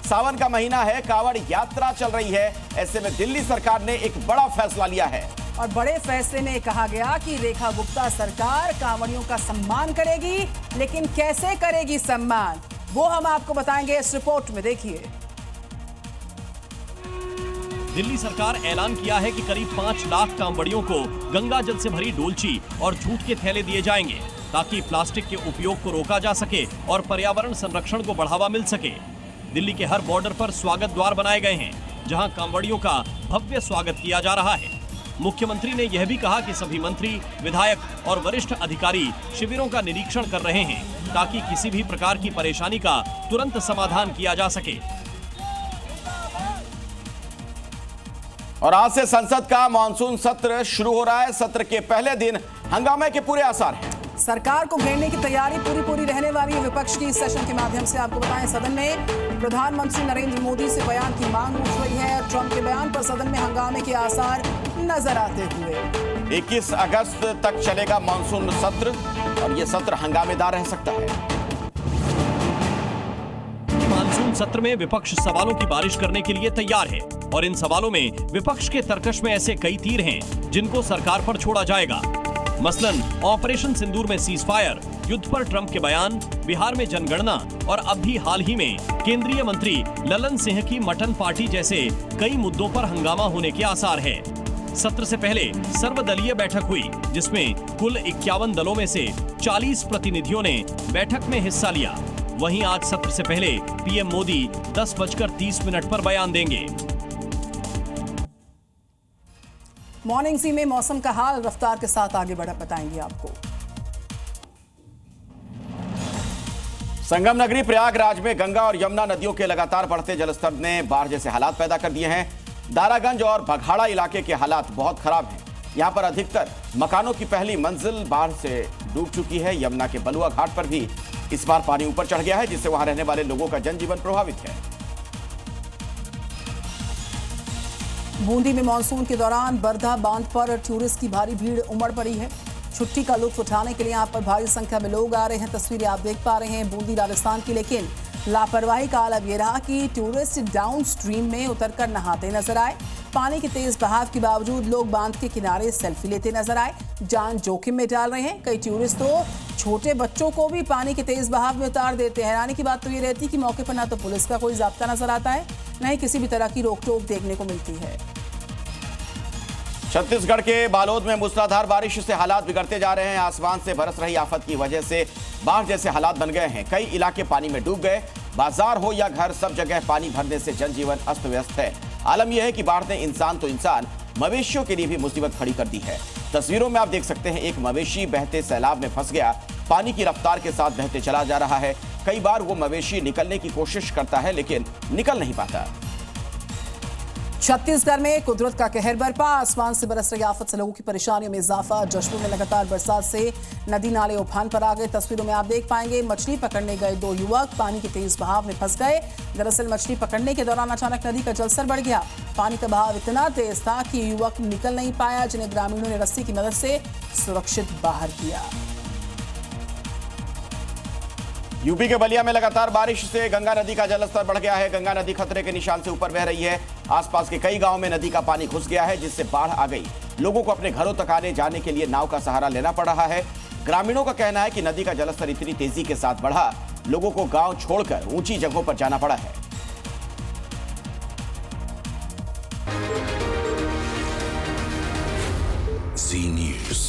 सावन का महीना है, कांवड़ यात्रा चल रही है। ऐसे में दिल्ली सरकार ने एक बड़ा फैसला लिया है और बड़े फैसले में कहा गया कि रेखा गुप्ता सरकार कांवड़ियों का सम्मान करेगी, लेकिन कैसे करेगी सम्मान, वो हम आपको बताएंगे इस रिपोर्ट में। देखिए, दिल्ली सरकार ऐलान किया है कि करीब 5 लाख कांवड़ियों को गंगा जल से भरी डोलची और जूट के थैले दिए जाएंगे, ताकि प्लास्टिक के उपयोग को रोका जा सके और पर्यावरण संरक्षण को बढ़ावा मिल सके। दिल्ली के हर बॉर्डर पर स्वागत द्वार बनाए गए हैं, जहां कांवड़ियों का भव्य स्वागत किया जा रहा है। मुख्यमंत्री ने यह भी कहा कि सभी मंत्री, विधायक और वरिष्ठ अधिकारी शिविरों का निरीक्षण कर रहे हैं, ताकि किसी भी प्रकार की परेशानी का तुरंत समाधान किया जा सके। और आज से संसद का मानसून सत्र शुरू हो रहा है। सत्र के पहले दिन हंगामे के पूरे आसार हैं। सरकार को घेरने की तैयारी पूरी रहने वाली है। विपक्ष की सेशन के माध्यम से आपको बताएं, सदन में प्रधानमंत्री नरेंद्र मोदी से बयान की मांग उठ रही है। ट्रंप के बयान पर सदन में हंगामे के आसार नजर आते हुए 21 अगस्त तक चलेगा मानसून सत्र और ये सत्र हंगामेदार रह सकता है। मानसून सत्र में विपक्ष सवालों की बारिश करने के लिए तैयार है और इन सवालों में विपक्ष के तर्कश में ऐसे कई तीर हैं जिनको सरकार पर छोड़ा जाएगा। मसलन ऑपरेशन सिंदूर में सीज फायर, युद्ध पर ट्रंप के बयान, बिहार में जनगणना और अब भी हाल ही में केंद्रीय मंत्री ललन सिंह की मटन पार्टी जैसे कई मुद्दों पर हंगामा होने के आसार है। सत्र से पहले सर्वदलीय बैठक हुई, जिसमें कुल 51 दलों में से 40 प्रतिनिधियों ने बैठक में हिस्सा लिया। वहीं आज सत्र से पहले पीएम मोदी 10:30 पर बयान देंगे। मॉर्निंग सी में मौसम का हाल रफ्तार के साथ आगे बढ़ा बताएंगे आपको। संगम नगरी प्रयागराज में गंगा और यमुना नदियों के लगातार बढ़ते जलस्तर ने बाढ़ जैसे हालात पैदा कर दिए हैं। दारागंज और बघाड़ा इलाके के हालात बहुत खराब हैं। यहां पर अधिकतर मकानों की पहली मंजिल बाढ़ से डूब चुकी है। यमुना के बलुआ घाट पर भी इस बार पानी ऊपर चढ़ गया है, जिससे वहां रहने वाले लोगों का जनजीवन प्रभावित है। बूंदी में मानसून के दौरान बरधा बांध पर टूरिस्ट की भारी भीड़ उमड़ पड़ी है। छुट्टी का लुत्फ उठाने के लिए यहाँ पर भारी संख्या में लोग आ रहे हैं। तस्वीरें आप देख पा रहे हैं बूंदी राजस्थान की, लेकिन लापरवाही का आलम ये रहा कि टूरिस्ट डाउन स्ट्रीम में उतरकर नहाते नजर आए। पानी के तेज बहाव के बावजूद लोग बांध के किनारे सेल्फी लेते नजर आए, जान जोखिम में डाल रहे हैं। कई टूरिस्ट तो छोटे बच्चों को भी पानी के तेज बहाव में उतार देते हैं। हैरानी की बात तो ये रहती है कि मौके पर ना तो पुलिस का कोई जाब्ता नजर आता है, न ही किसी भी तरह की रोक टोक देखने को मिलती है। छत्तीसगढ़ के बालोद में मूसलाधार बारिश से हालात बिगड़ते जा रहे हैं। आसमान से बरस रही आफत की वजह से बाढ़ जैसे हालात बन गए हैं। कई इलाके पानी में डूब गए। बाजार हो या घर, सब जगह पानी भरने से जनजीवन अस्त व्यस्त है। आलम यह है कि बाढ़ ने इंसान तो इंसान, मवेशियों के लिए भी मुसीबत खड़ी कर दी है। तस्वीरों में आप देख सकते हैं, एक मवेशी बहते सैलाब में फंस गया। पानी की रफ्तार के साथ बहते चला जा रहा है। कई बार वो मवेशी निकलने की कोशिश करता है, लेकिन निकल नहीं पाता। छत्तीसगढ़ में कुदरत का कहर बरपा। आसमान से बरस रही आफत से लोगों की परेशानियों में इजाफा। जशपुर में लगातार बरसात से नदी नाले उफान पर आ गए। तस्वीरों में आप देख पाएंगे, मछली पकड़ने गए 2 युवक पानी के तेज बहाव में फंस गए। दरअसल मछली पकड़ने के दौरान अचानक नदी का जलस्तर बढ़ गया। पानी का बहाव इतना तेज था कि युवक निकल नहीं पाया, जिन्हें ग्रामीणों ने रस्सी की मदद से सुरक्षित बाहर किया। यूपी के बलिया में लगातार बारिश से गंगा नदी का जलस्तर बढ़ गया है। गंगा नदी खतरे के निशान से ऊपर बह रही है। आसपास के कई गांवों में नदी का पानी घुस गया है, जिससे बाढ़ आ गई। लोगों को अपने घरों तक आने जाने के लिए नाव का सहारा लेना पड़ रहा है। ग्रामीणों का कहना है कि नदी का जलस्तर इतनी तेजी के साथ बढ़ा, लोगों को गांव छोड़कर ऊंची जगहों पर जाना पड़ा है। Zee News.